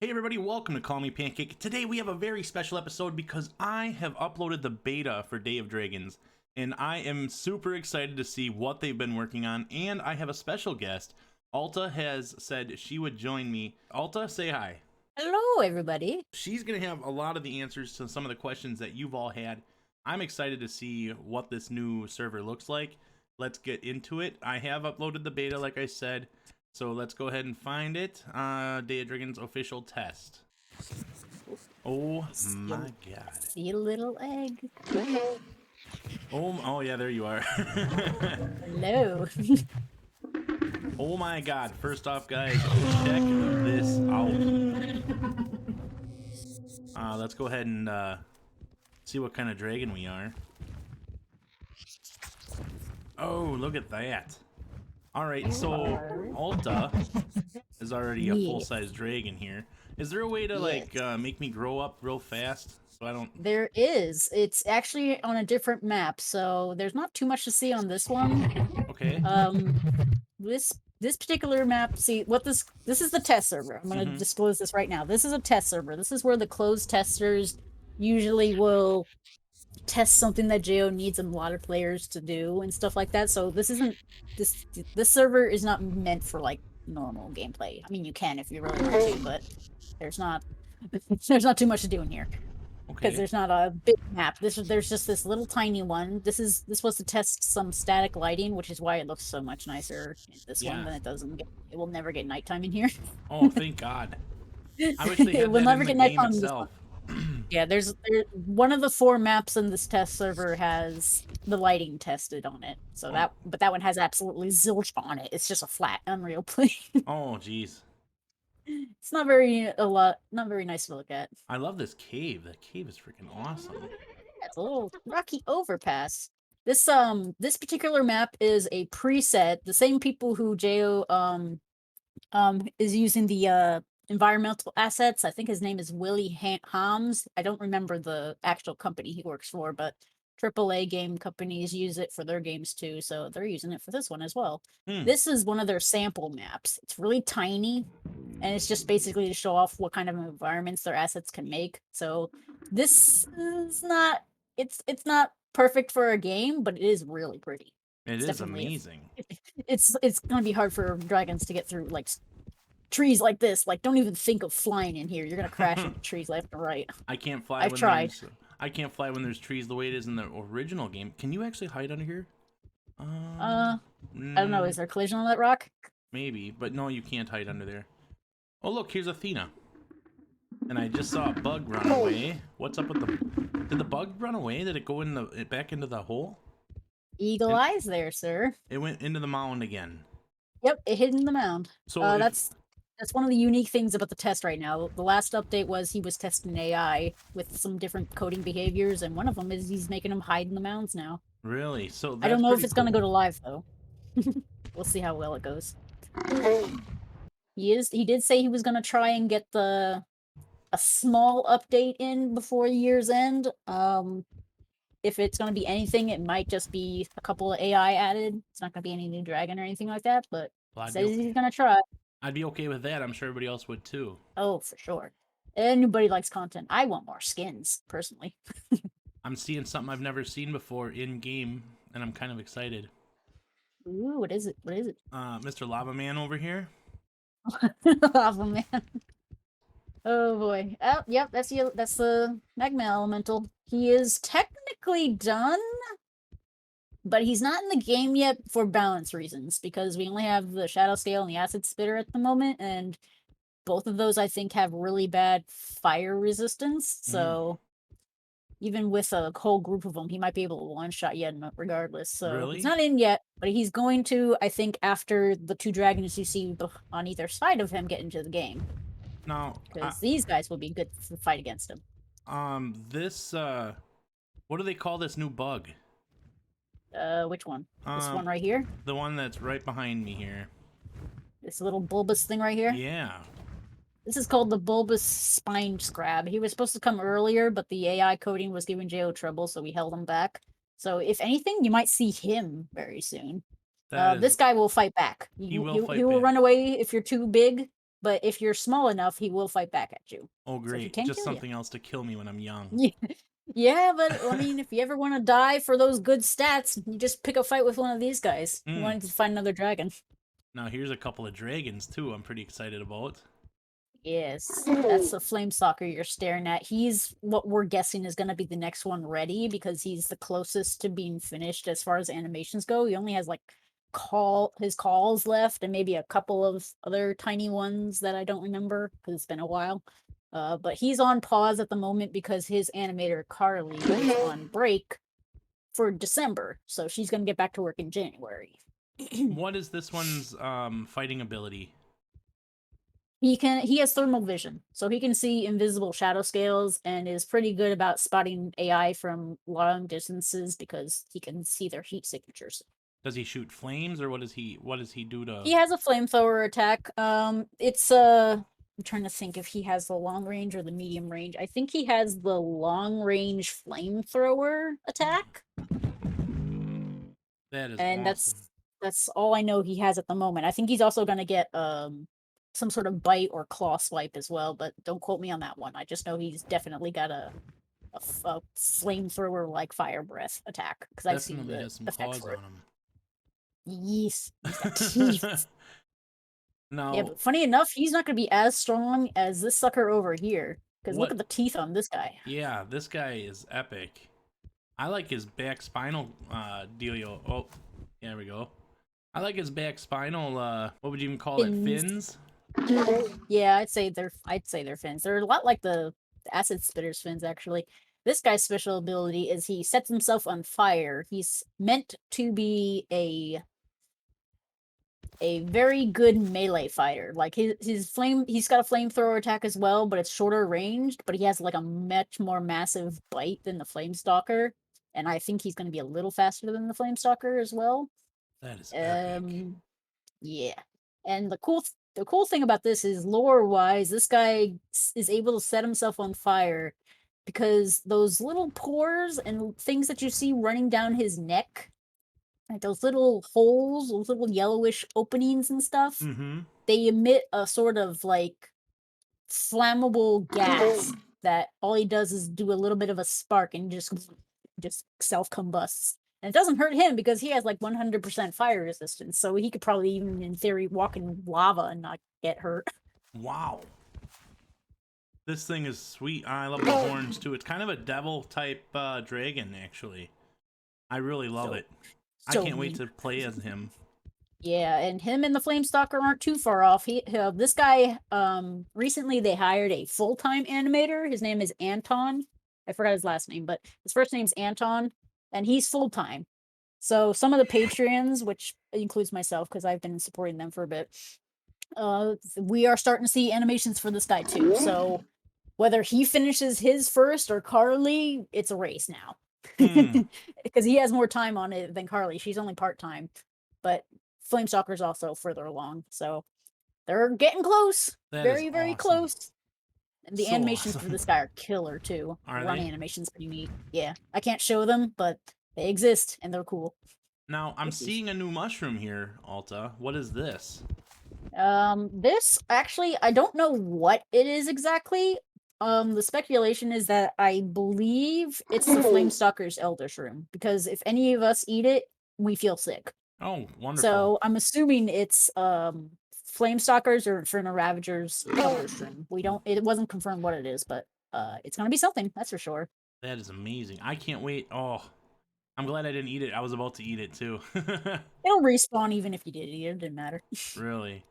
Hey everybody, welcome to Call Me Pancake. Today we have a very special episode because I have uploaded the beta for Day of Dragons, and I am super excited to see what they've been working on, and I have a special guest. Alta has said she would join me. Alta, say hi. Hello, everybody. She's going to have a lot of the answers to some of the questions that you've all had. I'm excited to see what this new server looks like. Let's get into it. I have uploaded the beta, like I said. So let's go ahead and find it. Day of Dragons official test. Oh my god. See a little egg. Oh yeah, there you are. Hello. Oh my god. First off, guys, check this out. Let's go ahead and see what kind of dragon we are. Oh, look at that. Alright, so Alta is already a full-size dragon here. Is there a way to make me grow up real fast so I don't... There is. It's actually on a different map, so there's not too much to see on this one. Okay. This particular map, see what this is the test server. I'm gonna disclose this right now. This is a test server. This is where the closed testers usually will test something that JO needs a lot of players to do and stuff like that. So this server is not meant for like normal gameplay. I mean, you can if you really want to, but there's not too much to do in here because there's not a big map. There's just this little tiny one. This was to test some static lighting, which is why it looks so much nicer in this one than it does in it will never get nighttime in here. Oh, thank God. I wish they had will that never in the get game nighttime itself. Yeah, there's one of the 4 maps in this test server has the lighting tested on it. So but that one has absolutely zilch on it. It's just a flat Unreal plane. Oh, jeez. It's not very nice to look at. I love this cave. That cave is freaking awesome. It's a little rocky overpass. This particular map is a preset. The same people who JO is using the environmental assets. I think his name is Willie Hams. I don't remember the actual company he works for, but AAA game companies use it for their games too, so they're using it for this one as well. This is one of their sample maps. It's really tiny, and it's just basically to show off what kind of environments their assets can make. So this is not it's not perfect for a game, but it is really pretty. It is amazing. It's gonna be hard for dragons to get through like trees like this. Like, don't even think of flying in here. You're gonna crash into trees left and right. I can't fly. I've tried. I can't fly when there's trees the way it is in the original game. Can you actually hide under here? I don't know. Is there collision on that rock? Maybe, but no, you can't hide under there. Oh, look, here's Athena. And I just saw a bug run away. What's up with the... Did the bug run away? Did it go in back into the hole? Eagle eyes there, sir. It went into the mound again. Yep, it hid in the mound. So that's one of the unique things about the test right now. The last update was he was testing AI with some different coding behaviors, and one of them is he's making them hide in the mounds now. Really? So I don't know if it's gonna go to live though. We'll see how well it goes. He did say he was gonna try and get a small update in before year's end. If it's gonna be anything, it might just be a couple of AI added. It's not gonna be any new dragon or anything like that, but says he's gonna try. I'd be okay with that. I'm sure everybody else would too. Oh, for sure. Anybody likes content. I want more skins, personally. I'm seeing something I've never seen before in game, and I'm kind of excited. Ooh, what is it? What is it? Mr. Lava Man over here. Lava Man. Oh boy. Oh, yep, that's the Magma elemental. He is technically done, but he's not in the game yet for balance reasons, because we only have the Shadow Scale and the Acid Spitter at the moment, and both of those I think have really bad fire resistance, so even with a whole group of them, he might be able to one-shot yet regardless. So he's not in yet, but he's going to, I think, after the 2 dragons you see on either side of him get into the game. No. Because these guys will be good to fight against him. What do they call this new bug? Which one? This one right here? The one that's right behind me here. This little bulbous thing right here? Yeah. This is called the bulbous spine scrab. He was supposed to come earlier, but the AI coding was giving JO trouble, so we held him back. So if anything, you might see him very soon. This guy will fight back. He will run away if you're too big, but if you're small enough, he will fight back at you. Oh, So he great. can Just kill you. something else to kill me when I'm young. Yeah, yeah, but I mean, if you ever want to die for those good stats, you just pick a fight with one of these guys. You wanted to find another dragon. Now, here's a couple of dragons, too, I'm pretty excited about. Yes, that's the flame stalker you're staring at. He's what we're guessing is going to be the next one ready because he's the closest to being finished as far as animations go. He only has like his calls left and maybe a couple of other tiny ones that I don't remember because it's been a while. But he's on pause at the moment because his animator Carly is on break for December, so she's going to get back to work in January. What is this one's fighting ability? He has thermal vision, so he can see invisible shadow scales and is pretty good about spotting AI from long distances because he can see their heat signatures. Does he shoot flames, or what does he do to... He has a flamethrower attack. It's I'm trying to think if he has the long range or the medium range. I think he has the long range flamethrower attack. That is And awesome. that's all I know he has at the moment. I think he's also going to get some sort of bite or claw swipe as well, but don't quote me on that one. I just know he's definitely got a flamethrower like fire breath attack because I've seen Definitely the has some effect claws for it. on him. Yes, he's got teeth. Now, Yeah, but funny enough, he's not going to be as strong as this sucker over here. Because look what... at the teeth on this guy. Yeah, this guy is epic. I like his back spinal dealio. Oh, there we go. I like his back spinal, what would you even call it? Fins? Yeah, I'd say they're fins. They're a lot like the acid spitter's fins, actually. This guy's special ability is he sets himself on fire. He's meant to be a very good melee fighter. Like he's got a flamethrower attack as well, but it's shorter ranged, but he has like a much more massive bite than the flame stalker. And I think he's gonna be a little faster than the flame stalker as well. That is epic. Yeah. And the cool thing about this is lore wise, this guy is able to set himself on fire because those little pores and things that you see running down his neck, like those little holes, those little yellowish openings and stuff, Mm-hmm. they emit a sort of like flammable gas that all he does is do a little bit of a spark and just self combusts. And it doesn't hurt him because he has like 100% fire resistance, so he could probably even in theory walk in lava and not get hurt. Wow. This thing is sweet. I love the horns too. It's kind of a devil type dragon, actually. I really love it. I can't wait to play as him. Yeah, and him and the Flamestalker aren't too far off. This guy, recently they hired a full-time animator. His name is Anton. I forgot his last name, but his first name's Anton, and he's full-time. So some of the Patreons, which includes myself because I've been supporting them for a bit, we are starting to see animations for this guy too. So whether he finishes his first or Carly, it's a race now. Because he has more time on it than Carly. She's only part-time. But Flamestalker's also further along, so they're getting close. That very, is very awesome. close. And the So animations awesome. for this guy are killer too. Are Run they? animations pretty neat. Yeah, I can't show them, but they exist and they're cool. Now, I'm seeing a new mushroom here, Alta. What is this? This actually, I don't know what it is exactly. The speculation is that I believe it's the Flamestalker's Elder Shroom, because if any of us eat it, we feel sick. Oh, wonderful. So I'm assuming it's Flamestalkers or Inferno Ravager's Elder Shroom. It wasn't confirmed what it is, but it's gonna be something, that's for sure. That is amazing. I can't wait. Oh, I'm glad I didn't eat it. I was about to eat it too. It'll respawn even if you did eat it, didn't matter. Really?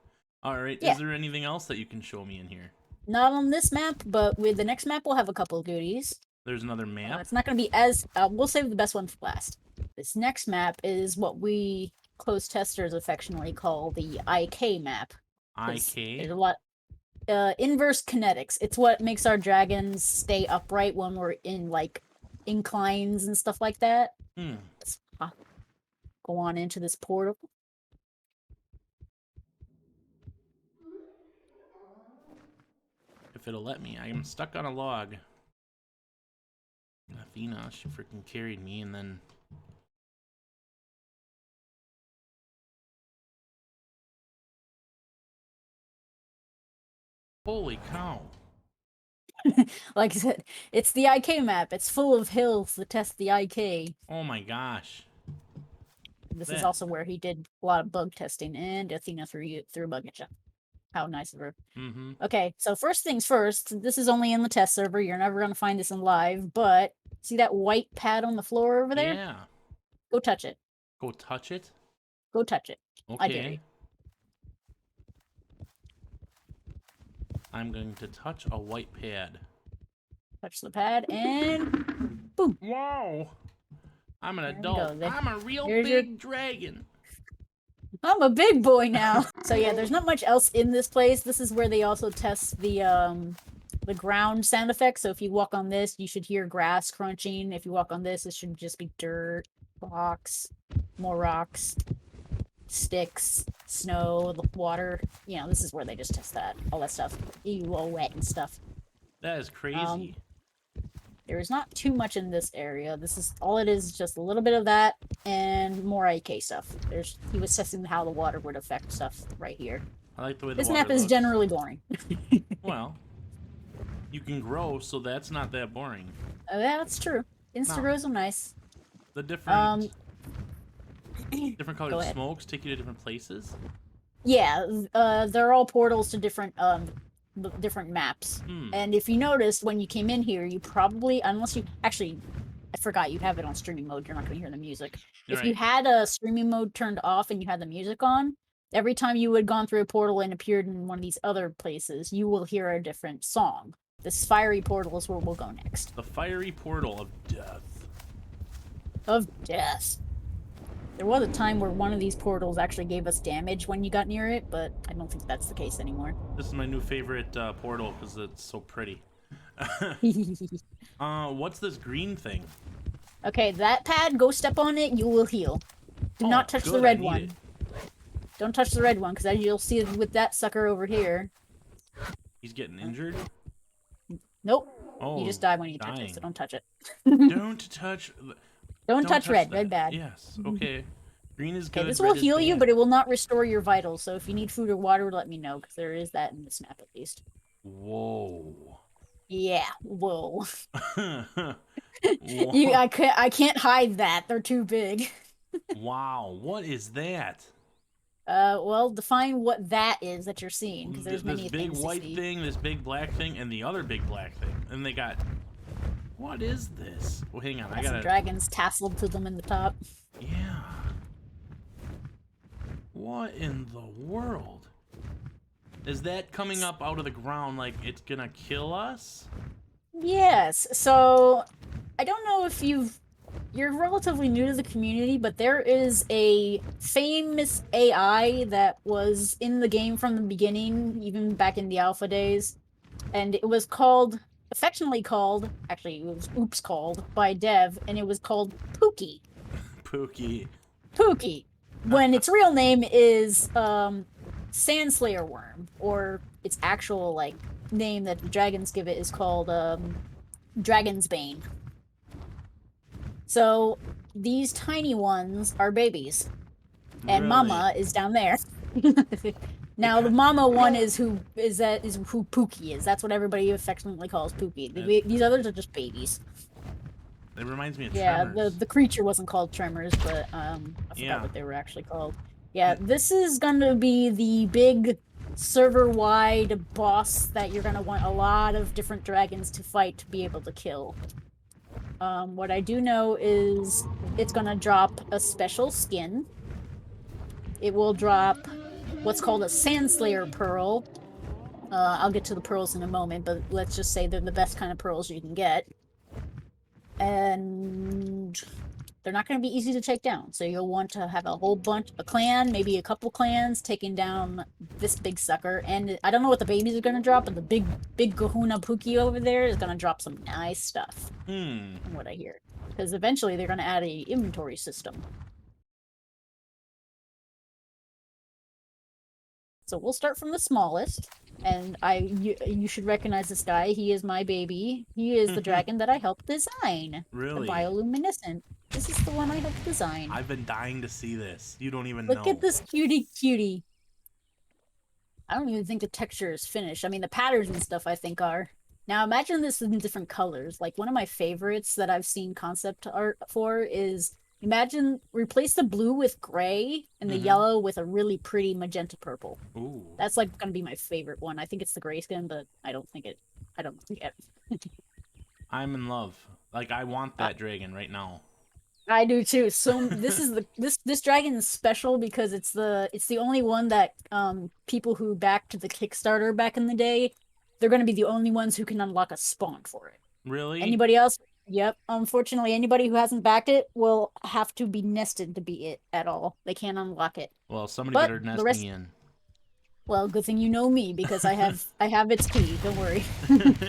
Alright, Yeah. Is there anything else that you can show me in here? Not on this map, but with the next map we'll have a couple of goodies. There's another map? It's not gonna be as we'll save the best one for last. This next map is what we closed testers affectionately call the IK map. IK? There's a lot inverse kinetics. It's what makes our dragons stay upright when we're in like inclines and stuff like that. Let's go on into this portal. If it'll let me. I am stuck on a log. Athena, she freaking carried me and then... Holy cow. Like I said, it's the IK map. It's full of hills that test the IK. Oh my gosh. This is That. also where he did a lot of bug testing, and Athena threw a bug at you. How nice of her. Mm-hmm. Okay, so first things first, this is only in the test server. You're never going to find this in live, but see that white pad on the floor over there? Yeah. Go touch it. Go touch it? Go touch it. I dare Okay. you. I'm going to touch a white pad. Touch the pad, and boom. Wow. I'm an adult. I'm a real big dragon. I'm a big boy now. So yeah, there's not much else in this place. This is where they also test the ground sound effects. So if you walk on this, you should hear grass crunching. If you walk on this, it should just be dirt, rocks, more rocks, sticks, snow, water. You know, this is where they just test that, all that stuff. Ew, all wet and stuff. That is crazy. There is not too much in this area. This is all it is, just a little bit of that and more AK stuff. He was testing how the water would affect stuff right here. I like the way this map is generally boring. Well, you can grow, so that's not that boring. That's true. Insta-grows are nice. The different colored smokes take you to different places? Yeah, they're all portals to different maps. And if you noticed, when you came in here, you probably, unless you, actually, I forgot you have it on streaming mode, you're not going to hear the music. If you had a streaming mode turned off and you had the music on, every time you had gone through a portal and appeared in one of these other places, you will hear a different song. This fiery portal is where we'll go next. The fiery portal of death. Of death. There was a time where one of these portals actually gave us damage when you got near it, but I don't think that's the case anymore. This is my new favorite portal because it's so pretty. What's this green thing? Okay, that pad, go step on it, you will heal. Do not touch the red one. Don't touch the red one, because as you'll see with that sucker over here. He's getting injured? Nope. Oh, you just die when you touch it, so don't touch it. Don't touch... Don't touch red. Red bad. Yes, okay. Green is good. This will heal you, but it will not restore your vitals. So if you need food or water, let me know, because there is that in this map at least. Whoa. Yeah, whoa. I can't hide that. They're too big. Wow, what is that? Well, define what that is that you're seeing, because there's many things to see. This big white thing, this big black thing, and the other big black thing. And they got... What is this? Well, hang on, I gotta... Some dragons tasseled to them in the top. Yeah. What in the world? Is that coming up out of the ground like it's gonna kill us? Yes. So, I don't know if you're relatively new to the community, but there is a famous AI that was in the game from the beginning, even back in the alpha days. And it was affectionately called, actually it was called by Dev, and it was called Pookie. Pookie. When its real name is Sandslayer worm, or its actual name that the dragons give it is called Dragon's Bane. So these tiny ones are babies, and Mama is down there. Now the Mama one is who Pookie is. That's what everybody affectionately calls Pookie. These others are just babies. It reminds me of Tremors. Yeah, the creature wasn't called Tremors, but I forgot what they were actually called. Yeah, this is gonna be the big server-wide boss that you're gonna want a lot of different dragons to fight to be able to kill. What I do know is it's gonna drop a special skin. It will drop what's called a Sandslayer pearl. I'll get to the pearls in a moment, but let's just say they're the best kind of pearls you can get. And they're not going to be easy to take down, so you'll want to have a clan, maybe a couple clans, taking down this big sucker. And I don't know what the babies are going to drop, but the big Kahuna Pookie over there is going to drop some nice stuff, from what I hear. Because eventually they're going to add a inventory system. So we'll start from the smallest, and you should recognize this guy. He is my baby. He is the dragon that I helped design. Really? The Bioluminescent. This is the one I helped design. I've been dying to see this. You don't even know. Look at this cutie. I don't even think the texture is finished. I mean, the patterns and stuff I think are. Now imagine this in different colors. Like one of my favorites that I've seen concept art for is imagine replace the blue with gray and the yellow with a really pretty magenta purple. Ooh. That's like gonna be my favorite one. I think it's the gray skin, but I don't think it. I don't think it. I'm in love. Like I want that dragon right now. I do too. So this is this dragon is special because it's the only one that people who backed the Kickstarter back in the day, they're going to be the only ones who can unlock a spawn for it. Really? Anybody else? Yep. Unfortunately, anybody who hasn't backed it will have to be nested to be it at all. They can't unlock it. Well, somebody But better nest the rest, me in. well, good thing you know me because I have its key. Don't worry.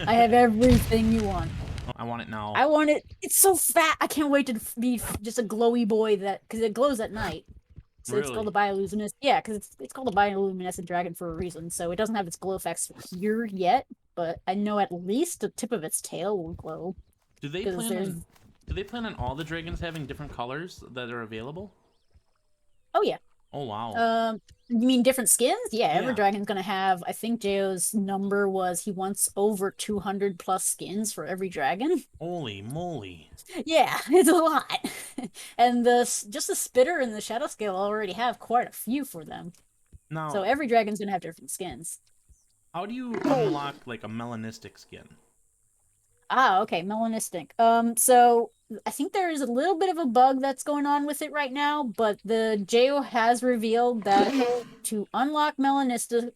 I have everything you want. I want it now. I want it. It's so fat. I can't wait to be just a glowy boy that because it glows at night. So Really? it's called the bioluminescent. Yeah, because it's called the bioluminescent dragon for a reason. So it doesn't have its glow effects here yet, but I know at least the tip of its tail will glow. Do they plan on all the dragons having different colors that are available? Oh yeah. Oh wow. You mean different skins? Yeah, every Yeah. dragon's gonna have. I think Jo's number was he wants over 200 plus skins for every dragon. Holy moly. Yeah, it's a lot. And just the spitter and the shadow scale already have quite a few for them. Now, So every dragon's gonna have different skins. how do you unlock like a melanistic skin? Ah, okay, melanistic. So I think there is a little bit of a bug that's going on with it right now, but the JO has revealed that to unlock melanistic,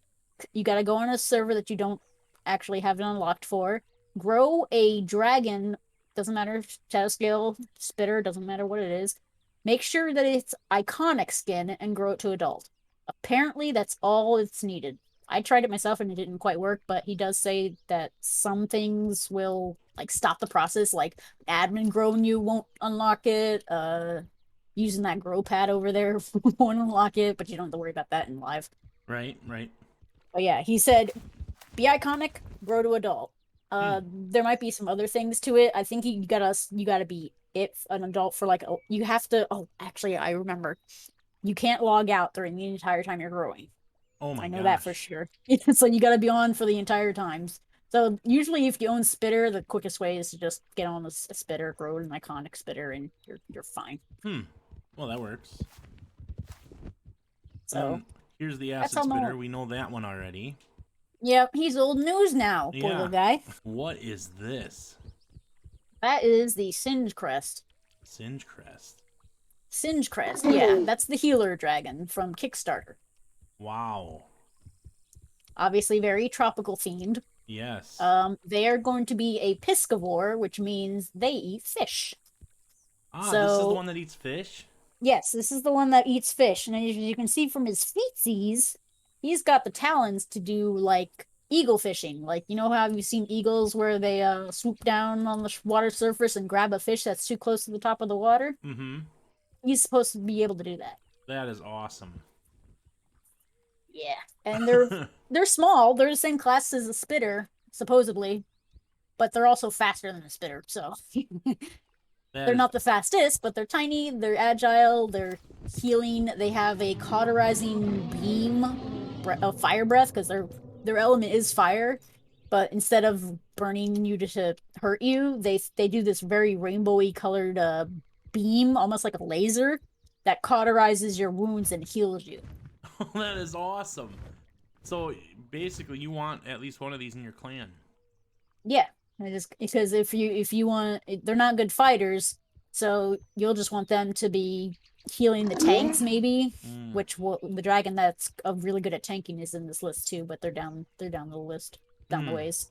you gotta go on a server that you don't actually have it unlocked for. Grow a dragon, doesn't matter shadow scale, spitter, doesn't matter what it is. Make sure that it's iconic skin and grow it to adult. Apparently, that's all it's needed. I tried it myself and it didn't quite work, but he does say that some things will like stop the process, like admin growing you won't unlock it. Using that grow pad over there won't unlock it, but you don't have to worry about that in live. Right, right. But yeah, he said, be iconic, grow to adult. There might be some other things to it. I think you gotta be an adult for like you have to. Oh, actually, I remember. You can't log out during the entire time you're growing. Oh my I know gosh. that for sure. So you gotta be on for the entire times. So usually, if you own spitter, the quickest way is to just get on a spitter, grow an iconic spitter, and you're fine. Well, that works. So here's the acid spitter. We know that one already. Yep, he's old news now. Poor little guy. What is this? That is the Singe crest. Singe crest. Singe crest. Yeah, that's the healer dragon from Kickstarter. Wow. Obviously, very tropical themed. Yes. They are going to be a piscivore, which means they eat fish. Ah, so, this is the one that eats fish? Yes, this is the one that eats fish. And as you can see from his feetsies, he's got the talons to do, like, eagle fishing. Like, you know how you've seen eagles where they swoop down on the water surface and grab a fish that's too close to the top of the water? Mm-hmm. He's supposed to be able to do that. That is awesome. Yeah, and they're small. They're the same class as a spitter, supposedly, but they're also faster than a spitter. So they're not the fastest, but they're tiny. They're agile. They're healing. They have a cauterizing beam of fire breath because their element is fire. But instead of burning you to hurt you, they do this very rainbowy colored beam, almost like a laser, that cauterizes your wounds and heals you. That is awesome. So basically, you want at least one of these in your clan. Yeah, because if you want, they're not good fighters, so you'll just want them to be healing the tanks, maybe. Which the dragon that's really good at tanking is in this list too, but they're down the list, down the ways.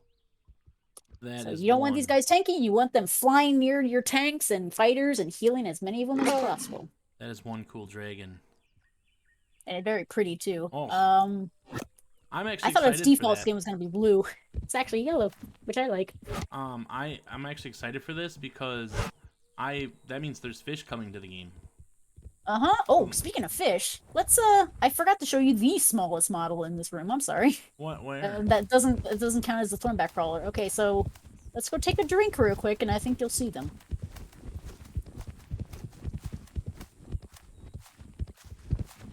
So you don't want these guys tanking. You want them flying near your tanks and fighters and healing as many of them as possible. That is one cool dragon. And very pretty too. Oh. I'm actually. I thought its default skin was gonna be blue. It's actually yellow, which I like. I'm actually excited for this because that means there's fish coming to the game. Oh, speaking of fish, let's I forgot to show you the smallest model in this room. I'm sorry. What? Where? That doesn't count as the thornback crawler. Okay, so let's go take a drink real quick, and I think you'll see them.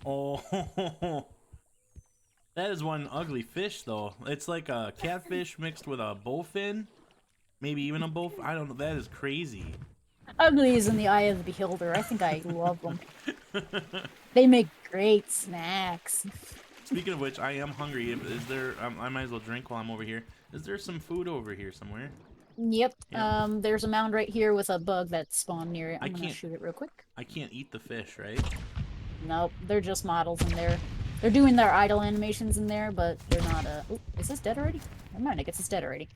Oh, That is one ugly fish, though. It's like a catfish mixed with a bowfin. Maybe even a bowfin. I don't know. That is crazy. Ugly is in the eye of the beholder. I think I love them. They make great snacks. Speaking of which, I am hungry. Is there? I might as well drink while I'm over here. Is there some food over here somewhere? Yep. Yeah. There's a mound right here with a bug that spawned near it. I'm gonna can't- shoot it real quick. I can't eat the fish, right? Nope, they're just models in there. They're doing their idle animations in there, but they're not. Ooh, is this dead already? Never mind. I guess it's dead already.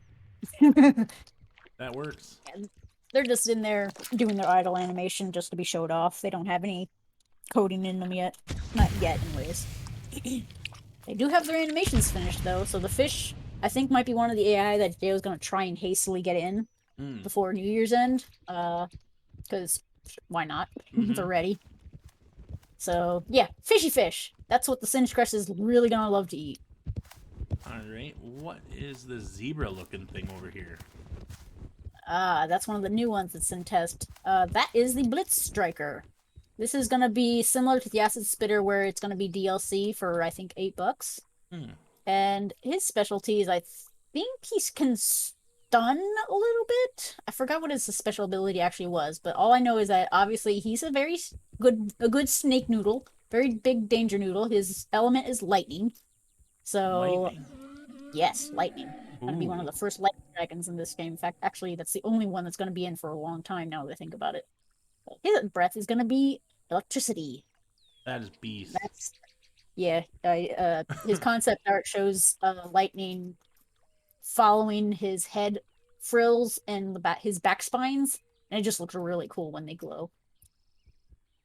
That works. They're just in there doing their idle animation just to be showed off. They don't have any coding in them yet. Not yet, anyways. They do have their animations finished, though, so the fish, I think, might be one of the AI that Jayo's gonna try and hastily get in before New Year's end. Because why not? They're ready. So, yeah, fishy fish. That's what the Singe crest is really gonna love to eat. Alright, what is this zebra-looking thing over here? That's one of the new ones that's in test. That is the Blitz striker. This is gonna be similar to the acid spitter, where it's gonna be DLC for, I think, $8. And his specialty is, I think he can stun a little bit. I forgot what his special ability actually was, but all I know is that obviously he's a very good snake noodle, very big danger noodle. His element is lightning. So, Lightning. yes, lightning. Gonna be one of the first lightning dragons in this game. In fact, actually, that's the only one that's gonna be in for a long time now that I think about it. His breath is gonna be electricity. That is beast. Yeah. His concept art shows lightning following his head frills and his back spines, and it just looks really cool when they glow.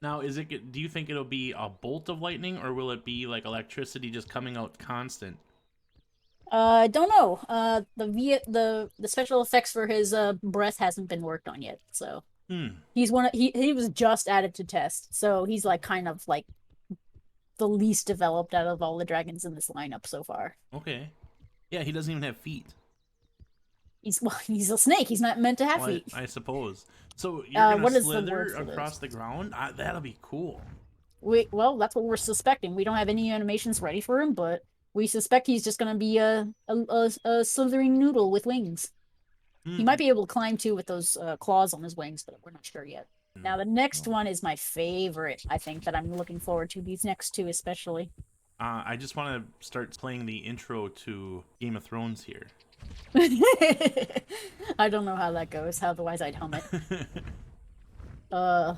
Now, do you think it'll be a bolt of lightning, or will it be like electricity just coming out constant? I don't know. The special effects for his breath hasn't been worked on yet, so he's he was just added to test, so he's like kind of like the least developed out of all the dragons in this lineup so far. Okay. Yeah, he doesn't even have feet. He's a snake. He's not meant to have feet. I suppose. So you're what gonna is the slither word for across the ground? That'll be cool. Well, that's what we're suspecting. We don't have any animations ready for him, but we suspect he's just gonna be a slithering noodle with wings. He might be able to climb too with those claws on his wings, but we're not sure yet. Now, the next one is my favorite, I think, that I'm looking forward to. These next two especially. I just want to start playing the intro to Game of Thrones here. I don't know how that goes. Otherwise, I'd hum it. But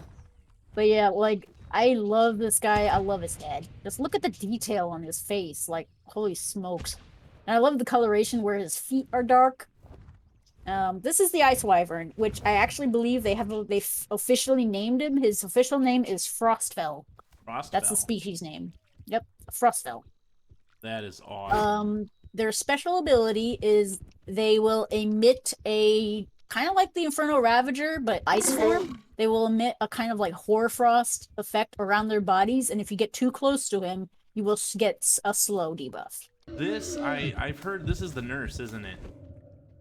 yeah, like, I love this guy. I love his head. Just look at the detail on his face. Like, holy smokes. And I love the coloration where his feet are dark. This is the Ice Wyvern, which I actually believe they've officially named him. His official name is Frostfell. Frostfell. That's the species name. Yep, Frostfell. That is awesome. Their special ability is they will emit a kind of like the Inferno Ravager, but ice form. They will emit a kind of like hoarfrost effect around their bodies, and if you get too close to him, you will get a slow debuff. This, I've heard this is the nurse, isn't it?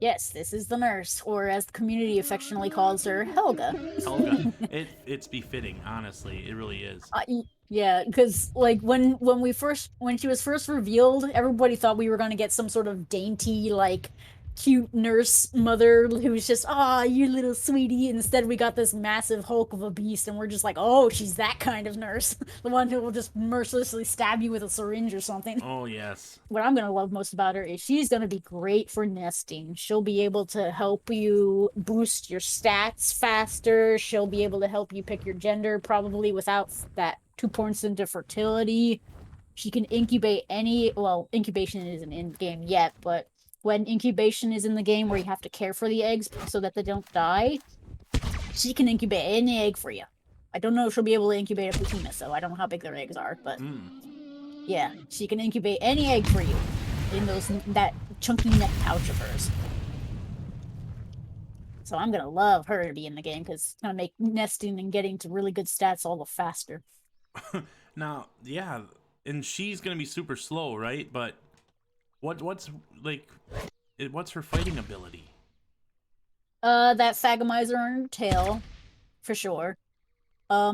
Yes, this is the nurse, or as the community affectionately calls her, Helga. Helga. It's befitting, honestly. It really is. Yeah, because like when she was first revealed, everybody thought we were gonna get some sort of dainty, like cute nurse mother who was just, you little sweetie. Instead, we got this massive hulk of a beast, and we're just like, oh, she's that kind of nurse. The one who will just mercilessly stab you with a syringe or something. Oh, yes. What I'm going to love most about her is she's going to be great for nesting. She'll be able to help you boost your stats faster. She'll be able to help you pick your gender, probably without that 2 points into fertility. She can incubate incubation isn't in game yet, but when incubation is in the game where you have to care for the eggs so that they don't die, she can incubate any egg for you. I don't know if she'll be able to incubate a Platina, so I don't know how big their eggs are, but yeah, she can incubate any egg for you in that chunky neck pouch of hers. So I'm gonna love her to be in the game because it's gonna make nesting and getting to really good stats all the faster. Now, yeah, and she's gonna be super slow, right? But what's her fighting ability? That Phagomizer on her tail, for sure.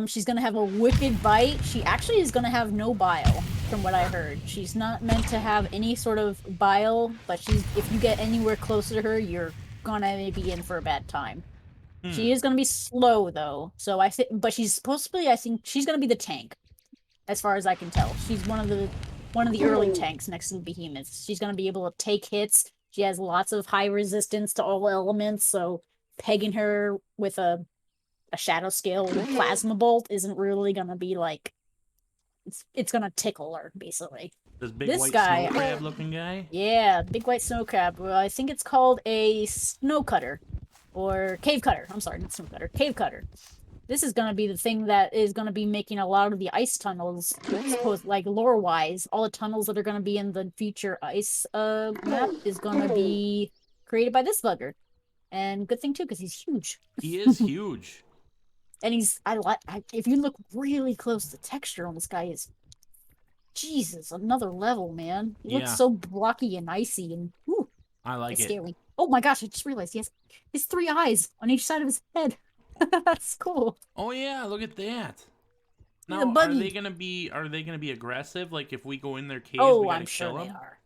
She's gonna have a wicked bite. She actually is gonna have no bile. from what I heard. She's not meant to have any sort of bile, but if you get anywhere closer to her, you're gonna be in for a bad time. She is gonna be slow though, so I think, but she's supposed to be. I think she's gonna be the tank, as far as I can tell. She's one of the early tanks next to the behemoths. She's gonna be able to take hits. She has lots of high resistance to all elements, so pegging her with a shadow scale plasma bolt isn't really gonna be like it's gonna tickle her basically. This big This white guy, snow crab looking guy? yeah, big white snow crab. Well, I think it's called a snow cutter or cave cutter. I'm sorry, not snow cutter, cave cutter. This is gonna be the thing that is gonna be making a lot of the ice tunnels, suppose like lore wise, all the tunnels that are gonna be in the future ice map is gonna be created by this bugger. And good thing too, because he's huge. He is huge. And if you look really close, the texture on this guy is, Jesus, another level, man. He looks so blocky and icy, and whew, I like it's it. scary. Oh my gosh, I just realized he has 3 eyes on each side of his head. That's cool. Oh yeah, look at that. He's a Now, buggy. are they gonna be aggressive? Like if we go in their caves, Oh, we gotta I'm sure kill they them? are.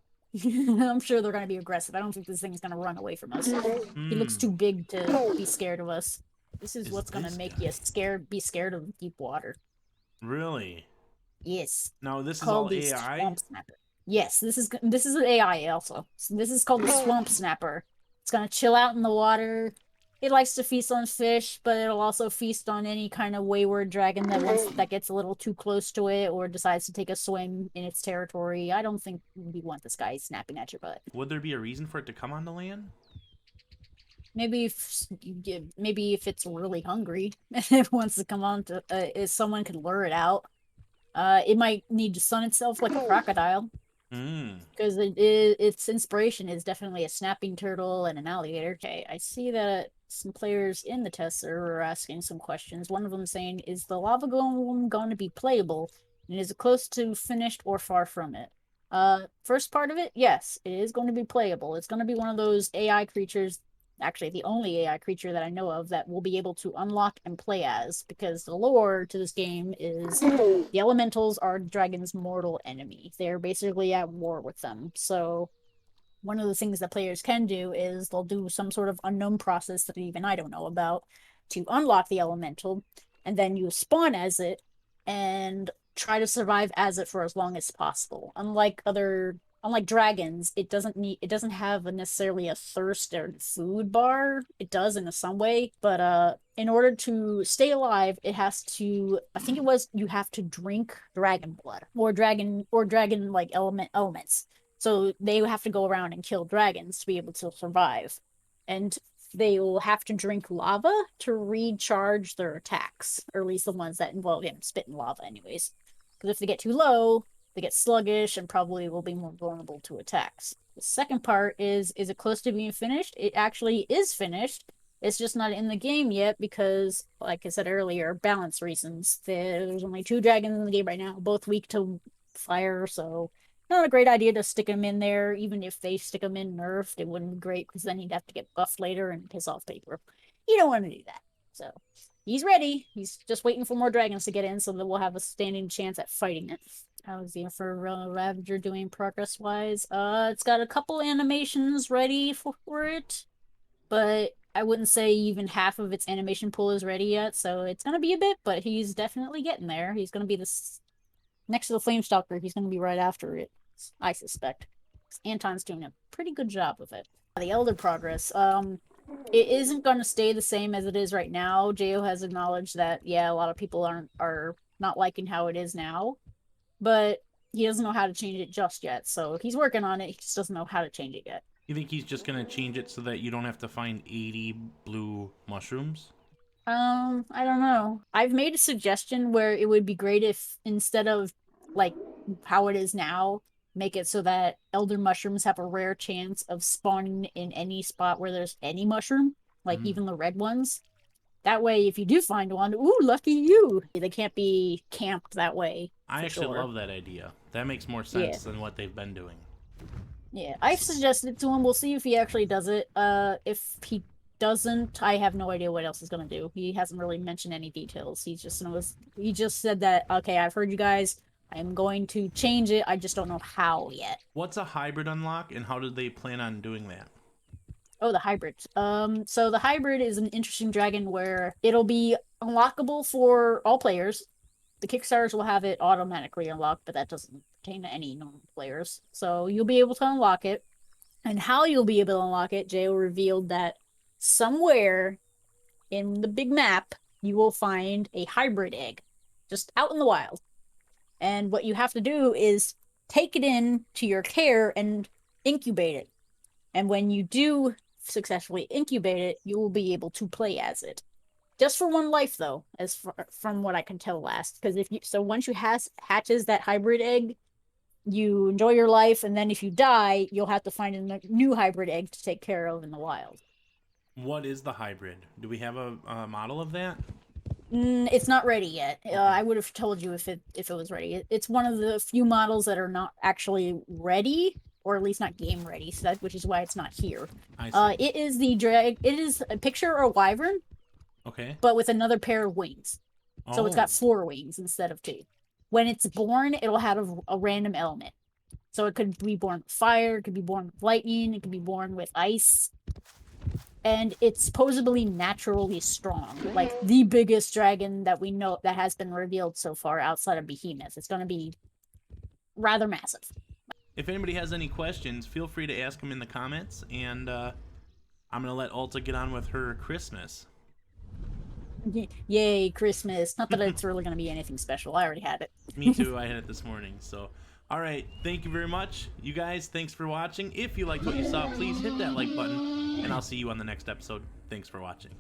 I'm sure they're gonna be aggressive. I don't think this thing's gonna run away from us. He looks too big to be scared of us. This is what's gonna make you be scared of deep water. Really? Yes. Now this is Called all the AI? Swamp Snapper. Yes, this is an AI also. So this is called the Swamp Snapper. It's gonna chill out in the water. It likes to feast on fish, but it'll also feast on any kind of wayward dragon that gets a little too close to it or decides to take a swim in its territory. I don't think we want this guy snapping at your butt. Would there be a reason for it to come on the land? Maybe if it's really hungry and it wants to come on to, if someone could lure it out. It might need to sun itself like a crocodile. Because its inspiration is definitely a snapping turtle and an alligator. Okay, I see that some players in the test server are asking some questions. One of them saying, is the lava golem going to be playable? And is it close to finished or far from it? First part of it, yes, it is going to be playable. It's going to be one of those AI creatures, actually the only AI creature that I know of that will be able to unlock and play as, because the lore to this game is the elementals are dragon's mortal enemy. They're basically at war with them. So one of the things that players can do is they'll do some sort of unknown process that even I don't know about to unlock the elemental, and then you spawn as it and try to survive as it for as long as possible. Unlike dragons, it doesn't have necessarily a thirst or food bar. It does in some way, but in order to stay alive, it has to, I think it was, you have to drink dragon blood or dragon like elements. So they have to go around and kill dragons to be able to survive. And they will have to drink lava to recharge their attacks, or at least the ones that involve spitting lava anyways. Because if they get too low, they get sluggish and probably will be more vulnerable to attacks. The second part is it close to being finished? It actually is finished. It's just not in the game yet because, like I said earlier, balance reasons. There's only 2 dragons in the game right now, both weak to fire, so not a great idea to stick them in there. Even if they stick them in nerfed, it wouldn't be great because then he'd have to get buffed later and piss off paper. You don't want to do that. So he's ready. He's just waiting for more dragons to get in so that we'll have a standing chance at fighting it. How's the Inferno Ravager doing progress-wise? It's got a couple animations ready for it, but I wouldn't say even half of its animation pool is ready yet, so it's gonna be a bit, but he's definitely getting there. He's gonna be next to the Flame Stalker, he's gonna be right after it, I suspect. Anton's doing a pretty good job of it. The Elder progress, it isn't gonna stay the same as it is right now. Jo has acknowledged that, yeah, a lot of people are not liking how it is now, but he doesn't know how to change it just yet, so he's working on it. He just doesn't know how to change it yet. You think he's just gonna change it so that you don't have to find 80 blue mushrooms? I don't know. I've made a suggestion where it would be great if instead of like how it is now, make it so that elder mushrooms have a rare chance of spawning in any spot where there's any mushroom, like even the red ones. That way, if you do find one, ooh, lucky you. They can't be camped that way. I actually love that idea. That makes more sense than what they've been doing. Yeah, I've suggested it to him. We'll see if he actually does it. If he doesn't, I have no idea what else he's gonna do. He hasn't really mentioned any details. He just said that, okay, I've heard you guys. I'm going to change it. I just don't know how yet. What's a hybrid unlock, and how do they plan on doing that? Oh, the hybrid. So the hybrid is an interesting dragon where it'll be unlockable for all players. The Kickstarters will have it automatically unlocked, but that doesn't pertain to any normal players. So you'll be able to unlock it. And how you'll be able to unlock it, Jay revealed that somewhere in the big map, you will find a hybrid egg just out in the wild. And what you have to do is take it in to your care and incubate it. And when you do successfully incubate it, you will be able to play as it. Just for one life, though, from what I can tell last. Because once you hatches that hybrid egg, you enjoy your life, and then if you die, you'll have to find a new hybrid egg to take care of in the wild. What is the hybrid? Do we have a model of that? It's not ready yet. I would have told you if it was ready. It's one of the few models that are not actually ready, or at least not game ready. So which is why it's not here. I see. It is It is a picture or a wyvern. Okay. But with another pair of wings. So it's got 4 wings instead of 2. When it's born, it'll have a random element. So it could be born with fire, it could be born with lightning, it could be born with ice. And it's supposedly naturally strong. Like the biggest dragon that we know that has been revealed so far outside of Behemoth. It's going to be rather massive. If anybody has any questions, feel free to ask them in the comments. And I'm going to let Alta get on with her Christmas. Yay, Christmas. Not that it's really going to be anything special. I already had it. Me too. I had it this morning. So, all right. Thank you very much. You guys, thanks for watching. If you liked what you saw, please hit that like button. And I'll see you on the next episode. Thanks for watching.